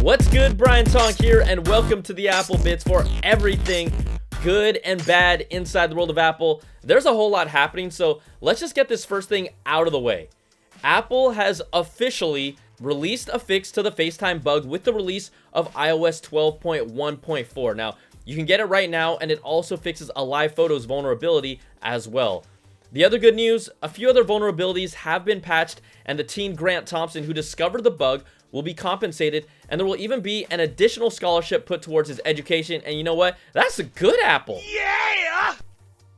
What's good? Brian Tong here, and welcome to the Apple Bits for everything good and bad inside the world of Apple. There's a whole lot happening, so let's just get this first thing out of the way. Apple has officially released a fix to the FaceTime bug with the release of iOS 12.1.4. Now, you can get it right now, and it also fixes a live photos vulnerability as well. The other good news, a few other vulnerabilities have been patched, and the teen Grant Thompson who discovered the bug will be compensated, and there will even be an additional scholarship put towards his education. And you know what? That's a good Apple. Yeah!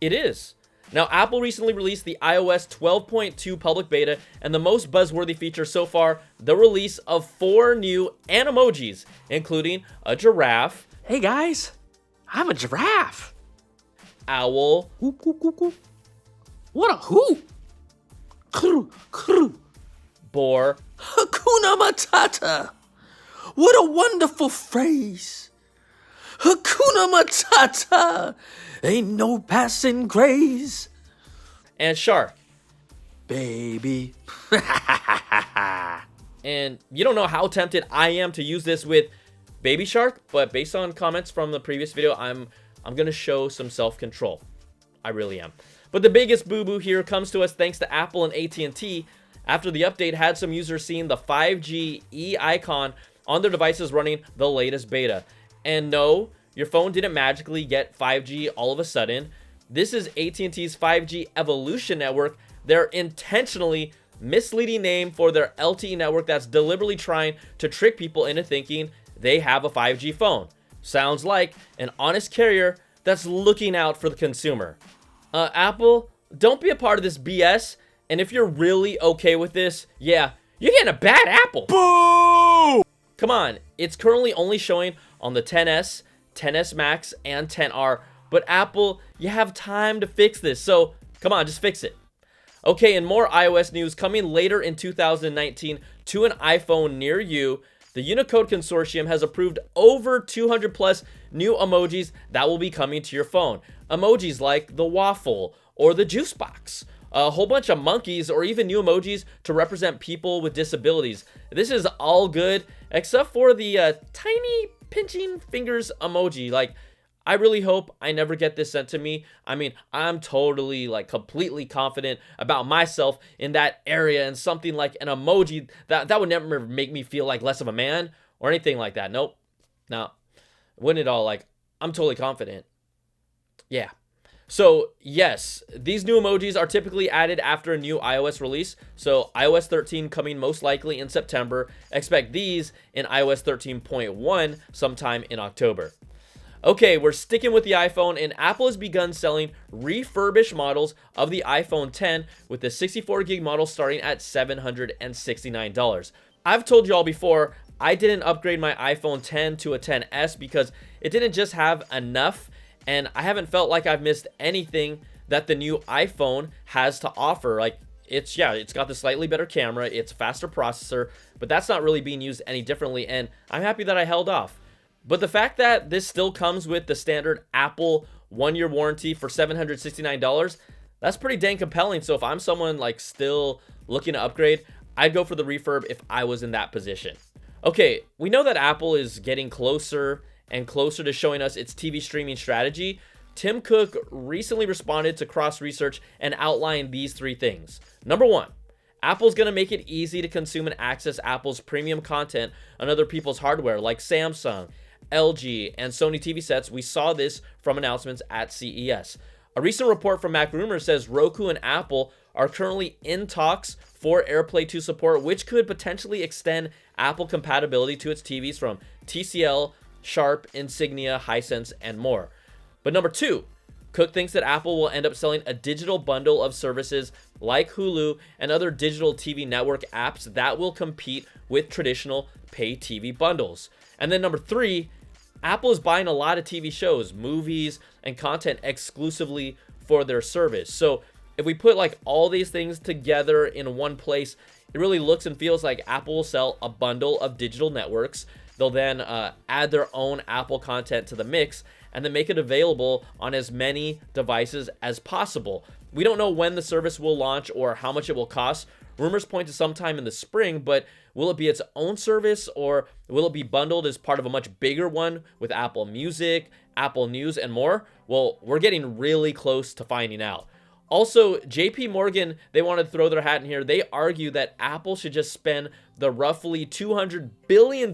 It is. Now, Apple recently released the iOS 12.2 public beta, and the most buzzworthy feature so far, the release of 4 new emojis, including a giraffe. Hey guys, I'm a giraffe. Owl. Hoop, hoop, hoop, hoop. What a hoop. Crew, crew. Boar. Hakuna Matata. What a wonderful phrase. Hakuna Matata. Ain't no passing craze. And shark. Baby. And you don't know how tempted I am to use this with Baby Shark, but based on comments from the previous video, I'm gonna show some self-control. I really am. But the biggest boo-boo here comes to us thanks to Apple and AT&T. After the update had some users seeing the 5G E icon on their devices running the latest beta. And no, your phone didn't magically get 5G all of a sudden. This is AT&T's 5G Evolution network, their intentionally misleading name for their LTE network that's deliberately trying to trick people into thinking they have a 5G phone. Sounds like an honest carrier that's looking out for the consumer. Apple, don't be a part of this BS. And if you're really okay with this, yeah, you're getting a bad Apple. Boo! Come on, it's currently only showing on the XS, XS Max, and XR. But Apple, you have time to fix this. So come on, just fix it. Okay, and more iOS news coming later in 2019 to an iPhone near you. The Unicode Consortium has approved over 200 plus new emojis that will be coming to your phone. Emojis like the waffle or the juice box. A whole bunch of monkeys, or even new emojis to represent people with disabilities. This is all good, except for the tiny pinching fingers emoji. Like, I really hope I never get this sent to me. I mean, I'm totally, completely confident about myself in that area, and something like an emoji, that would never make me feel like less of a man, or anything like that. Nope. No. Wouldn't it all, I'm totally confident. Yeah. So, yes, these new emojis are typically added after a new iOS release. So, iOS 13 coming most likely in September. Expect these in iOS 13.1 sometime in October. Okay, we're sticking with the iPhone, and Apple has begun selling refurbished models of the iPhone X with the 64 gig model starting at $769. I've told y'all before, I didn't upgrade my iPhone X to a XS because it didn't just have enough, and I haven't felt like I've missed anything that the new iPhone has to offer. It's got the slightly better camera, it's a faster processor, but that's not really being used any differently, and I'm happy that I held off. But the fact that this still comes with the standard Apple 1-year warranty for $769, that's pretty dang compelling. So if I'm someone still looking to upgrade, I'd go for the refurb if I was in that position. Okay, we know that Apple is getting closer and closer to showing us its TV streaming strategy. Tim Cook recently responded to Cross Research and outlined these 3 things. Number 1, Apple's going to make it easy to consume and access Apple's premium content on other people's hardware like Samsung, LG, and Sony TV sets. We saw this from announcements at CES. A recent report from Mac Rumors says Roku and Apple are currently in talks for AirPlay 2 support, which could potentially extend Apple compatibility to its TVs from TCL, Sharp, Insignia, Hisense, and more. But number 2, Cook thinks that Apple will end up selling a digital bundle of services like Hulu and other digital TV network apps that will compete with traditional pay TV bundles. And then number 3, Apple is buying a lot of TV shows, movies, and content exclusively for their service. So if we put all these things together in one place, it really looks and feels like Apple will sell a bundle of digital networks. They'll then add their own Apple content to the mix and then make it available on as many devices as possible. We don't know when the service will launch or how much it will cost. Rumors point to sometime in the spring, but will it be its own service, or will it be bundled as part of a much bigger one with Apple Music, Apple News, and more? Well, we're getting really close to finding out. Also, JP Morgan, they wanted to throw their hat in here. They argue that Apple should just spend the roughly $200 billion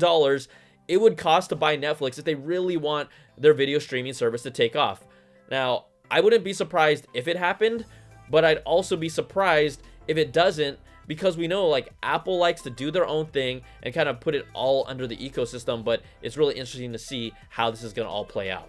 it would cost to buy Netflix if they really want their video streaming service to take off. Now, I wouldn't be surprised if it happened, but I'd also be surprised if it doesn't, because we know like Apple likes to do their own thing and kind of put it all under the ecosystem, but it's really interesting to see how this is going to all play out.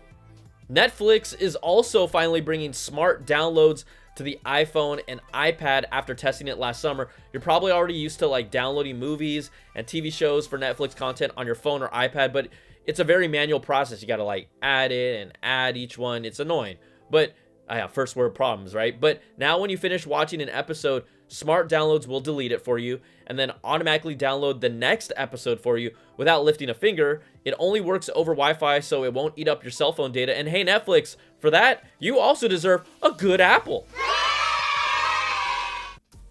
Netflix is also finally bringing smart downloads to the iPhone and iPad after testing it last summer. You're probably already used to like downloading movies and TV shows for Netflix content on your phone or iPad, but it's a very manual process. You got to like add it and add each one. It's annoying, but I have first world problems, right? But now when you finish watching an episode, smart downloads will delete it for you and then automatically download the next episode for you without lifting a finger. It only works over Wi-Fi, so it won't eat up your cell phone data. And hey, Netflix, for that, you also deserve a good apple.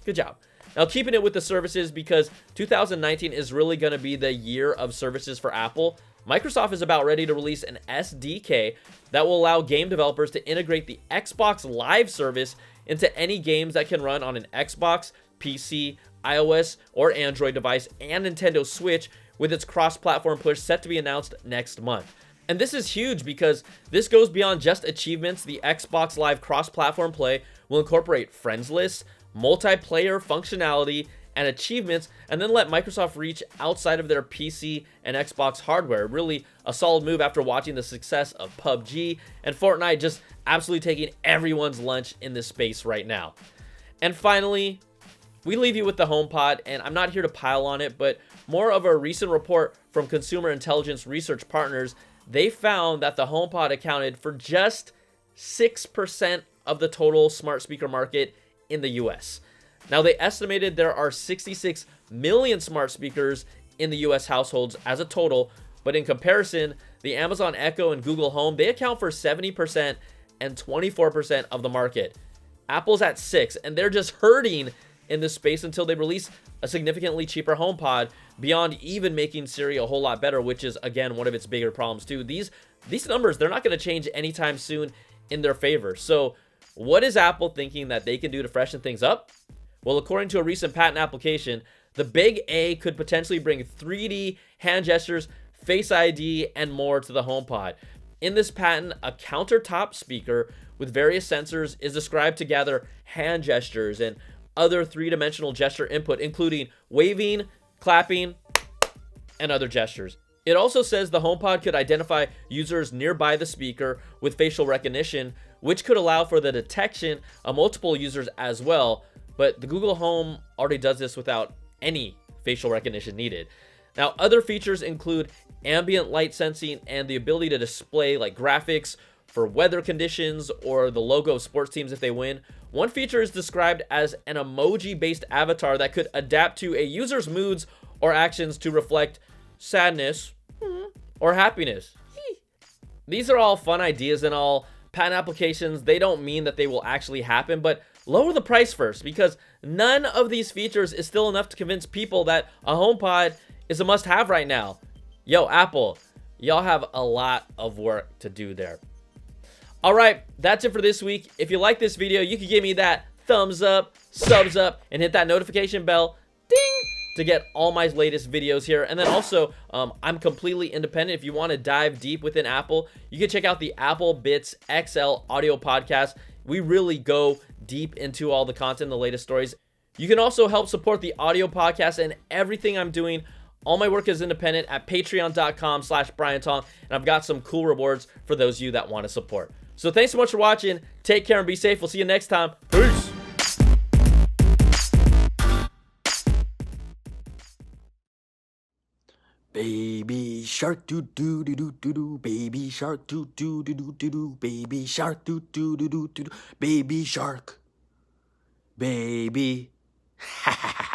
Good job. Now, keeping it with the services, because 2019 is really going to be the year of services for Apple, Microsoft is about ready to release an SDK that will allow game developers to integrate the Xbox Live service into any games that can run on an Xbox, PC, iOS, or Android device, and Nintendo Switch, with its cross-platform push set to be announced next month. And this is huge because this goes beyond just achievements. The Xbox Live cross-platform play will incorporate friends lists, multiplayer functionality, and achievements, and then let Microsoft reach outside of their PC and Xbox hardware. Really a solid move after watching the success of PUBG and Fortnite just absolutely taking everyone's lunch in this space right now. And finally, we leave you with the HomePod, and I'm not here to pile on it, but more of a recent report from Consumer Intelligence Research Partners. They found that the HomePod accounted for just 6% of the total smart speaker market in the US. Now, they estimated there are 66 million smart speakers in the US households as a total, but in comparison, the Amazon Echo and Google Home, they account for 70% and 24% of the market. Apple's at 6%, and they're just hurting in this space until they release a significantly cheaper HomePod, beyond even making Siri a whole lot better, which is, again, one of its bigger problems too. These numbers, they're not going to change anytime soon in their favor. So what is Apple thinking that they can do to freshen things up? Well, according to a recent patent application, the Big A could potentially bring 3D hand gestures, Face ID, and more to the HomePod. In this patent, a countertop speaker with various sensors is described to gather hand gestures and other three-dimensional gesture input, including waving, clapping, and other gestures. It also says the HomePod could identify users nearby the speaker with facial recognition, which could allow for the detection of multiple users as well. But the Google Home already does this without any facial recognition needed. Now, other features include ambient light sensing and the ability to display like graphics for weather conditions or the logo of sports teams if they win. One feature is described as an emoji-based avatar that could adapt to a user's moods or actions to reflect sadness or happiness. These are all fun ideas and all. Patent applications, they don't mean that they will actually happen, but lower the price first, because none of these features is still enough to convince people that a HomePod is a must-have right now. Yo, Apple, y'all have a lot of work to do there. All right, that's it for this week. If you like this video, you can give me that thumbs up, subs up, and hit that notification bell, ding, to get all my latest videos here. And then also, I'm completely independent. If you want to dive deep within Apple, you can check out the Apple Bits XL audio podcast. We really go deep into all the content, the latest stories. You can also help support the audio podcast and everything I'm doing. All my work is independent at patreon.com/BrianTong, and I've got some cool rewards for those of you that want to support. So thanks so much for watching. Take care and be safe. We'll see you next time. Peace. Baby shark doo doo doo doo doo doo, baby shark doo doo doo doo doo doo, baby shark doo doo doo doo doo, baby shark, baby. Ha ha ha.